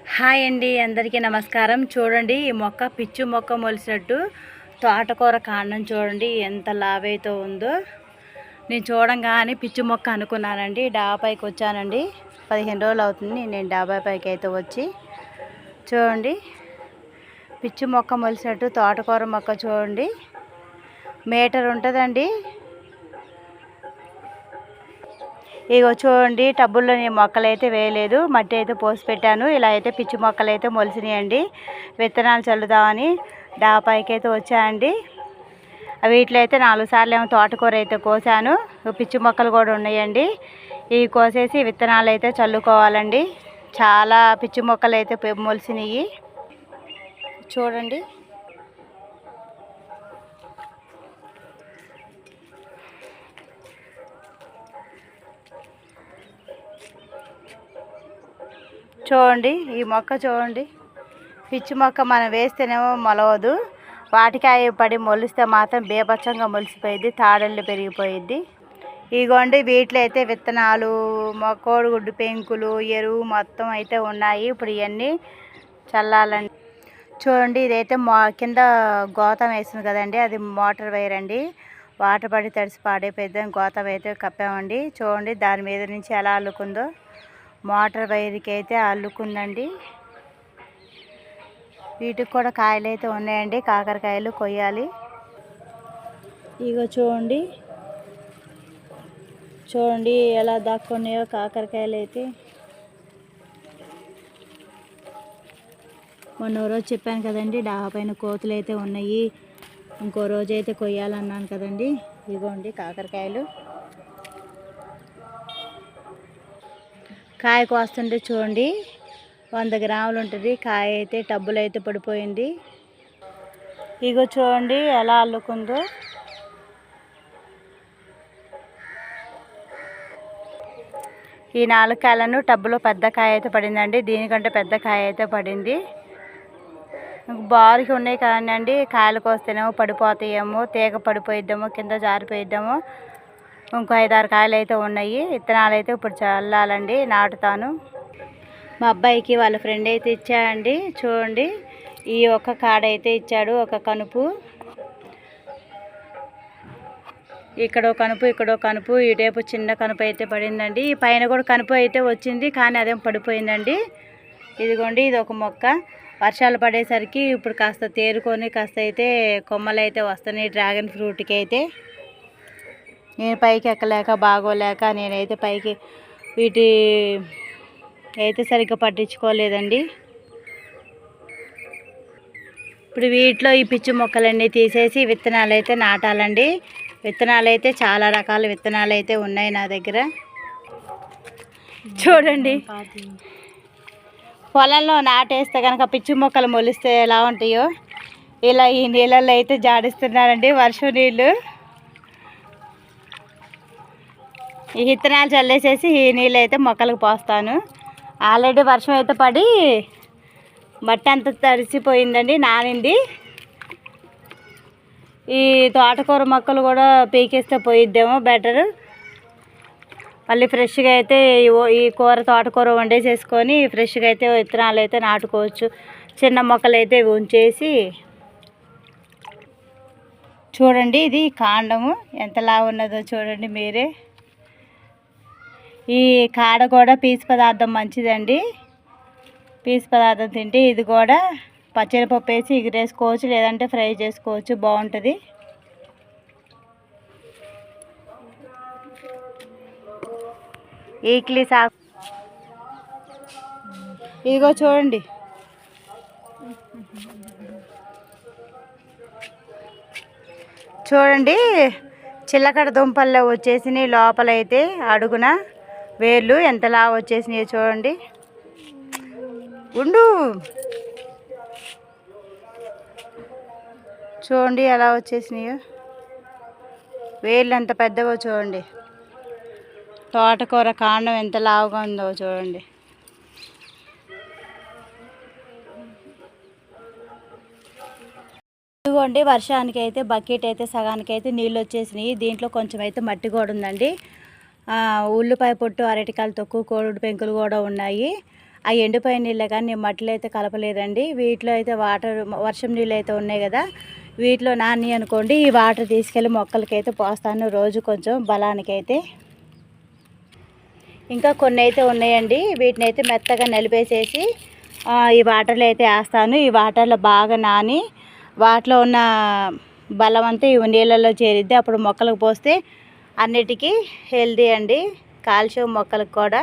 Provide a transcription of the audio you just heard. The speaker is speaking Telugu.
హాయ్ అండి, అందరికీ నమస్కారం. చూడండి, ఈ మొక్క పిచ్చి మొక్క మొలిసినట్టు తోటకూర కాండం చూడండి ఎంత లావైతే ఉందో. నేను చూడంగానే పిచ్చి మొక్క అనుకున్నానండి. డాబాపైకి వచ్చానండి. 15 రోజులు అవుతుంది నేను డాబాపైకి అయితే వచ్చి. చూడండి, పిచ్చి మొక్క మొలిసినట్టు తోటకూర మొక్క చూడండి, మీటర్ ఉంటుందండి. ఇగో చూడండి, టబ్బుల్లో నేను మొక్కలు అయితే వేయలేదు, మట్టి అయితే పోసి పెట్టాను. ఇలా అయితే పిచ్చి మొక్కలు అయితే మొలిసినాయండి. విత్తనాలు చల్లుదామని డాబాపైకి అయితే వచ్చానండి. వీటిలో అయితే 4 సార్లు ఏమో తోటకూర అయితే కోసాను. పిచ్చి మొక్కలు కూడా ఉన్నాయండి. ఇవి కోసేసి విత్తనాలు అయితే చల్లుకోవాలండి. చాలా పిచ్చి మొక్కలు అయితే మొలిసినాయి చూడండి. చూడండి, ఈ మొక్క చూడండి, పిచ్చి మొక్క మనం వేస్తేనేమో మొలవదు, వాటికాయ పడి మొలిస్తే మాత్రం బేబచ్చంగా మొలిసిపోయిద్ది, తాడళ్ళు పెరిగిపోయిద్ది. ఇగోండి, వీటిలో అయితే విత్తనాలు, కోడిగుడ్డు పెంకులు, ఎరువు మొత్తం అయితే ఉన్నాయి. ఇప్పుడు ఇవన్నీ చల్లాలండి. చూడండి, ఇదైతే కింద గోతం వేసింది కదండి, అది మోటార్ వైర్ అండి. వాటర్ పడి తడిసి పాడైపోయిద్దని గోతం అయితే కప్పామండి. చూడండి, దాని మీద నుంచి ఎలా అల్లుకుందో, మోటార్ వైర్కి అయితే అల్లుకుందండి. వీటికి కూడా కాయలు అయితే ఉన్నాయండి, కాకరకాయలు కొయ్యాలి. ఇగో చూడండి, చూడండి ఎలా దాక్కున్నాయో కాకరకాయలు అయితే. మొన్న రోజు చెప్పాను కదండి, డాబా పైన కోతులు అయితే ఉన్నాయి, ఇంకో రోజు అయితే కొయ్యాలన్నాను కదండి. ఇగోండి కాకరకాయలు. కాయ కోస్తుంటే చూడండి, 100 గ్రాములు ఉంటుంది కాయ అయితే. టబ్బులు అయితే పడిపోయింది. ఇగో చూడండి ఎలా అల్లుకుందో. ఈ 4 కాయలను టబ్బులో పెద్ద కాయ అయితే పడిందండి. దీనికంటే పెద్ద కాయ అయితే పడింది. బారుకి ఉన్నాయి కానండి, కాయలు కోస్తేనేమో పడిపోతాయేమో, తీగ పడిపోయిద్దామో, కింద జారిపోయిద్దామో. ఇంకో 5-6 కాయలు అయితే ఉన్నాయి. విత్తనాలు అయితే ఇప్పుడు చల్లాలండి, నాటుతాను. మా అబ్బాయికి వాళ్ళ ఫ్రెండ్ అయితే ఇచ్చాడండి. చూడండి, ఈ ఒక్క కాడ అయితే ఇచ్చాడు, ఒక కనుపు. ఇక్కడ ఒక కనుపు, ఇక్కడ ఒక కనుపు, ఇటేపు చిన్న కనుపు అయితే పడిందండి. ఈ పైన కూడా కనుపు అయితే వచ్చింది, కానీ అదేం పడిపోయిందండి. ఇదిగోండి, ఇది ఒక మొక్క. వర్షాలు పడేసరికి ఇప్పుడు కాస్త తేరుకొని కాస్త అయితే కొమ్మలు అయితే వస్తున్నాయి డ్రాగన్ ఫ్రూట్కి అయితే. నేను పైకి ఎక్కలేక బాగోలేక నేనైతే పైకి వీటి అయితే సరిగ్గా పట్టించుకోలేదండి. ఇప్పుడు వీటిలో ఈ పిచ్చి మొక్కలన్నీ తీసేసి విత్తనాలు అయితే నాటాలండి. విత్తనాలు అయితే చాలా రకాల విత్తనాలు అయితే ఉన్నాయి నా దగ్గర. చూడండి, పొలంలో నాటేస్తే కనుక పిచ్చి మొక్కలు మొలిస్తే ఎలా ఉంటాయో, ఇలా ఈ నీళ్ళల్లో అయితే జాడిస్తున్నారండి, వర్షం నీళ్ళు. ఈ విత్తనాలు చల్లేసేసి ఈ నీళ్ళు అయితే మొక్కలకు పోస్తాను. ఆల్రెడీ వర్షం అయితే పడి మట్టి అంతా తడిసిపోయిందండి, నానింది. ఈ తోటకూర మొక్కలు కూడా పీకేస్తే పోయిద్దేమో బెటర్. మళ్ళీ ఫ్రెష్గా అయితే ఈ తోటకూర వండేసేసుకొని ఫ్రెష్గా అయితే విత్తనాలు అయితే నాటుకోవచ్చు. చిన్న మొక్కలు అయితే ఉంచేసి. చూడండి, ఇది కాండము ఎంతలా ఉన్నదో చూడండి మీరే. ఈ కాడ కూడా పీచు పదార్థం మంచిదండి. పీచు పదార్థం తింటే ఇది కూడా పచ్చనిపప్పు వేసి ఎగిరేసుకోవచ్చు, లేదంటే ఫ్రై చేసుకోవచ్చు, బాగుంటుంది. ఈక్లీ సాగు. ఇదిగో చూడండి, చూడండి చిల్లకడ దుంపల్లో వచ్చేసినాయి. లోపలైతే అడుగున వేర్లు ఎంతలా వచ్చేసినాయో చూడండి. ఉండు, చూడండి ఎలా వచ్చేసినాయో, వేర్లు ఎంత పెద్దవో చూడండి. తోటకూర కాండం ఎంత లావుగా ఉందో చూడండి. ఇదిగోండి, వర్షానికి అయితే బకెట్ అయితే సగానికి అయితే నీళ్ళు వచ్చేసినాయి. దీంట్లో కొంచెం అయితే మట్టి కూడా ఉందండి. ఉల్లిపాయ పొట్టు, అరటికాయలు తొక్కు, కోడి పెంకులు కూడా ఉన్నాయి. ఆ ఎండిపోయిన నీళ్ళు కానీ నేను మట్టిలో అయితే కలపలేదండి. వీటిలో అయితే వాటర్ వర్షం నీళ్ళు అయితే ఉన్నాయి కదా, వీటిలో నాని అనుకోండి, ఈ వాటర్ తీసుకెళ్ళి మొక్కలకైతే పోస్తాను రోజు కొంచెం బలానికైతే. ఇంకా కొన్ని అయితే ఉన్నాయండి, వీటిని అయితే మెత్తగా నలిపేసేసి ఈ వాటర్లో అయితే వేస్తాను. ఈ వాటర్లో బాగా నాని వాటిలో ఉన్న బలం అంతా ఈ నీళ్ళల్లో చేరిద్ది. అప్పుడు మొక్కలకు పోస్తే అన్నిటికీ హెల్దీ అండి, కాల్షియం మొక్కలకు కూడా.